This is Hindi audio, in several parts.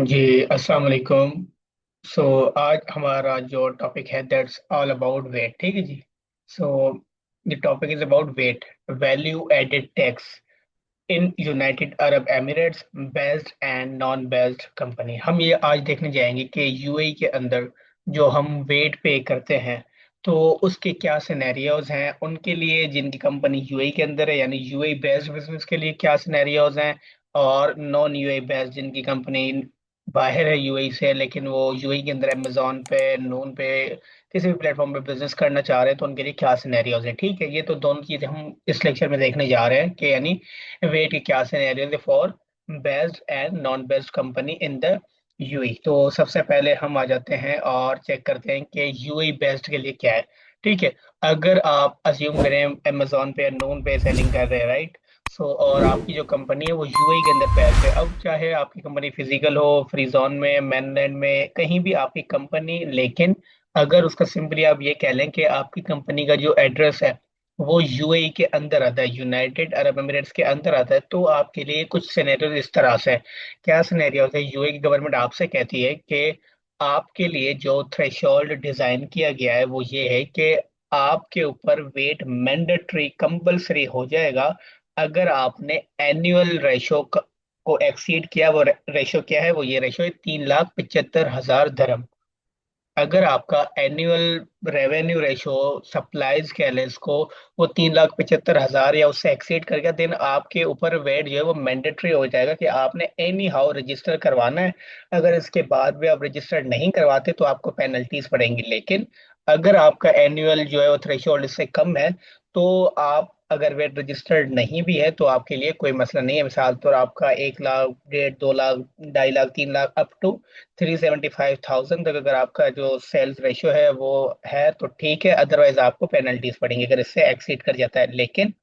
जी, अस्सलाम वालेकुम। सो आज हमारा जो टॉपिक है दैट्स ऑल अबाउट वेट। ठीक है जी। So the topic is about VAT, value added tax in United Arab Emirates, based and non based company. हम ये आज देखने जाएंगे कि यूएई के अंदर जो हम वेट पे करते हैं तो उसके क्या सिनेरियोज हैं उनके लिए, जिनकी कंपनी यूएई के अंदर है, यानी यूएई बेस्ड बिजनेस के लिए क्या सिनेरियोज हैं, और नॉन यूएई बेस्ड जिनकी कंपनी बाहर है यूएई से लेकिन वो यूएई के अंदर अमेजोन पे, नून पे, किसी भी प्लेटफॉर्म पे बिजनेस करना चाह रहे हैं तो उनके लिए क्या सिनेरियोज हैं। ठीक है, ये तो दोनों चीजें हम इस लेक्चर में देखने जा रहे हैं कि यानी वेट की क्या सिनेरियोज है for based and non based company in the UAE. तो सबसे पहले हम आ जाते हैं और चेक करते हैं कि यूएई बेस्ड के लिए क्या है। ठीक है, अगर आप अज्यूम करें अमेजोन पे या नून पे सेलिंग कर रहे हैं, राइट। सो और आपकी जो कंपनी है वो यूएई के अंदर बेस्ड है। अब चाहे आपकी कंपनी फिजिकल हो, फ्री जोन में, मेनलैंड में, कहीं भी आपकी कंपनी, लेकिन अगर उसका सिंपली आप ये कह लें कि आपकी कंपनी का जो एड्रेस है वो यूएई के अंदर आता है, यूनाइटेड अरब एमिरेट्स के अंदर आता है, तो आपके लिए कुछ सिनेरियो इस तरह से है। क्या सिनेरियो है? यूएई की गवर्नमेंट आपसे कहती है कि आपके लिए जो थ्रेशोल्ड डिजाइन किया गया है वो ये है कि आपके ऊपर वेट मैंडेटरी कंपलसरी हो जाएगा अगर आपने एनुअल रेशो को एक्सीड किया। वो रेशो क्या है? वो ये रेशो है 3,75,000 अगर आपका एनुअल रेवेन्यू रेशो, सप्लाईज कह लें इसको, वो 3,75,000 या उससे एक्सीड कर गया, देन आपके ऊपर वेट जो है वो मैंडेटरी हो जाएगा कि आपने एनी हाउ रजिस्टर करवाना है। अगर इसके बाद भी आप रजिस्टर नहीं करवाते तो आपको पेनल्टीज पड़ेंगी। लेकिन अगर आपका एनुअल जो है वो थ्रेशोल्ड इससे कम है तो आप अगर वेट रजिस्टर्ड नहीं भी है तो आपके लिए कोई मसला नहीं है। मिसाल तौर आपका 1 लाख, 1.5, 2 लाख, 2.5 लाख, 3 लाख, अप टू 375,000 तक अगर आपका जो सेल्स रेशियो है वो है तो ठीक है, अदरवाइज आपको पेनल्टीज पड़ेंगी अगर इससे एक्सीड कर जाता है। लेकिन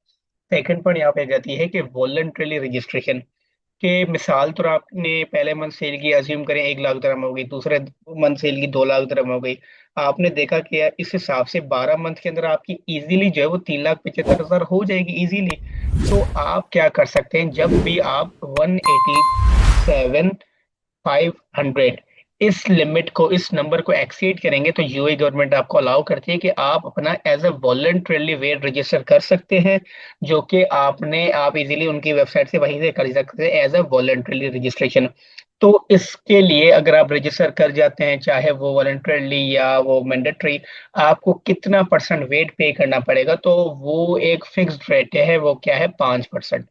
सेकंड पॉइंट यहाँ पे आ जाती है कि वॉलंटरीली रजिस्ट्रेशन के, मिसाल तो आपने पहले मंथ सेल की, अज्यूम करें 1 लाख दरम हो गई, दूसरे मंथ सेल की 2 लाख दरम हो गई। आपने देखा कि यार इस हिसाब से 12 मंथ के अंदर आपकी इजीली जो है वो 3,75,000 हो जाएगी इजीली। तो आप क्या कर सकते हैं, जब भी आप 187,500 इस लिमिट को, इस नंबर को एक्सीड करेंगे तो यूएई गवर्नमेंट आपको अलाउ करती है कि आप अपना age a voluntarily weight register कर सकते हैं, जो कि आप इजीली उनकी वेबसाइट से वहीं से कर सकते हैं एज अ वॉलंटरीली रजिस्ट्रेशन। तो इसके लिए अगर आप रजिस्टर कर जाते हैं, चाहे वो वॉलंटरीली या वो मैंडेटरी, आपको कितना परसेंट वेट पे करना पड़ेगा? तो वो एक फिक्स्ड रेट है, वो क्या है? 5%।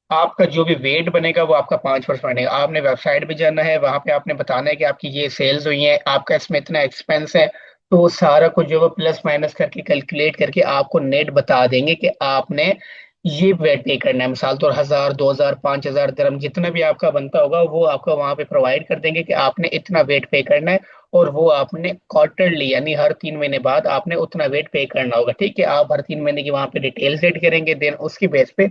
आपका जो भी वेट बनेगा वो आपका 5% बनेगा। आपने वेबसाइट पे जाना है, वहां पे आपने बताना है कि आपकी ये सेल्स हुई है, आपका इसमें इतना एक्सपेंस है, तो वो सारा कुछ जो है प्लस माइनस करके कैलकुलेट करके आपको नेट बता देंगे कि आपने ये वेट पे करना है। मिसाल तो 1,000, 2,000, 5,000 दरम जितना भी आपका बनता होगा वो आपको वहां पे प्रोवाइड कर देंगे कि आपने इतना वेट पे करना है। और वो आपने क्वार्टरली यानी हर 3 महीने बाद आपने उतना वेट पे करना होगा। ठीक है, आप हर 3 महीने की वहां पे डिटेल सेट करेंगे, देन उसकी बेस पे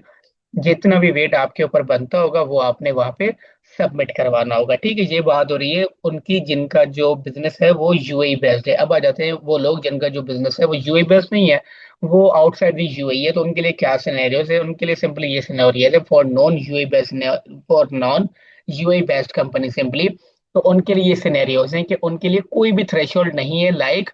जितना भी वेट आपके ऊपर बनता होगा वो आपने वहां पे सबमिट करवाना होगा। ठीक है, ये बात हो रही है उनकी जिनका जो बिजनेस है वो यूएई बेस्ड है। अब आ जाते हैं वो लोग जिनका जो बिजनेस है वो यूएई बेस्ड नहीं है, वो आउटसाइड दी यूएई है। तो उनके लिए क्या सिनेरियोज है? उनके लिए सिंपली ये सिनेरियो है for non UAE based, for non UAE based company simply. तो उनके लिए ये सिनेरियोज हैं कि उनके लिए कोई भी थ्रेशोल्ड नहीं है लाइक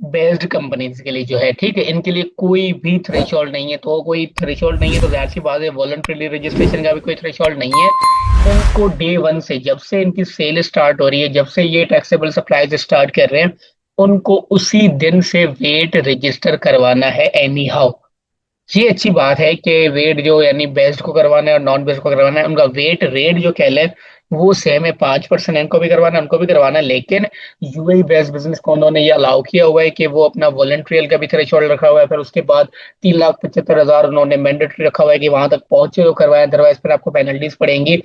बेस्ड कंपनीज के लिए जो है। ठीक है, इनके लिए कोई भी थ्रेशोल्ड नहीं है। तो कोई थ्रेशोल्ड नहीं है तो जाहिर सी बात है वॉलंटरी रजिस्ट्रेशन का भी कोई थ्रेशोल्ड नहीं है। इनको डे वन से, जब से इनकी सेल स्टार्ट हो रही है, जब से ये टैक्सेबल सप्लाईज स्टार्ट कर रहे हैं, उनको उसी दिन से वेट रजिस्टर करवाना है एनी हाउ। ये अच्छी बात है कि वेट जो यानी बेस्ड को करवाना है और नॉन बेस्ड को करवाना है, उनका वेट रेट जो कह लें वो सेम है। 5% इनको भी करवाना है, उनको भी करवाना है। लेकिन यूएई बेस्ड बिजनेस को उन्होंने ये अलाउ किया हुआ है कि वो अपना वॉलंट्रियल का भी थ्रेशोल्ड रखा हुआ है, फिर उसके बाद 3,75,000 उन्होंने मैंडेटरी रखा हुआ है कि वहां तक पहुंचे तो करवाए, अदरवाइज फिर आपको पेनल्टीज पड़ेंगी।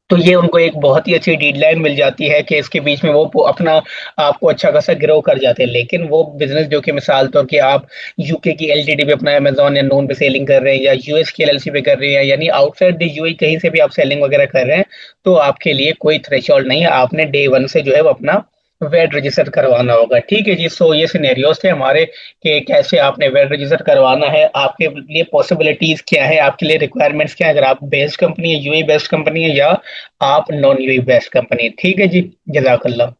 तो ये उनको एक बहुत ही अच्छी डीडलाइन मिल जाती है कि इसके बीच में वो अपना आपको अच्छा खासा ग्रो कर जाते हैं। लेकिन वो बिजनेस जो कि मिसाल तौर कि आप यूके की एलटीडी पे अपना अमेजोन या नून पे सेलिंग कर रहे हैं, या यूएस की एलएलसी पे कर रहे हैं, यानी आउटसाइड द यूएई कहीं से भी आप सेलिंग वगैरह कर रहे हैं, तो आपके लिए कोई थ्रेशोल्ड नहीं है। आपने डे वन से जो है वो अपना वेट रजिस्टर करवाना होगा। ठीक है जी। सो ये सिनेरियोस थे हमारे कि कैसे आपने वेट रजिस्टर करवाना है, आपके लिए पॉसिबिलिटीज क्या है, आपके लिए रिक्वायरमेंट्स क्या है, अगर आप बेस्ड कंपनी है, यूएई बेस्ड कंपनी है, या आप नॉन यूएई बेस्ड कंपनी है। ठीक है जी। जजाकल्ला।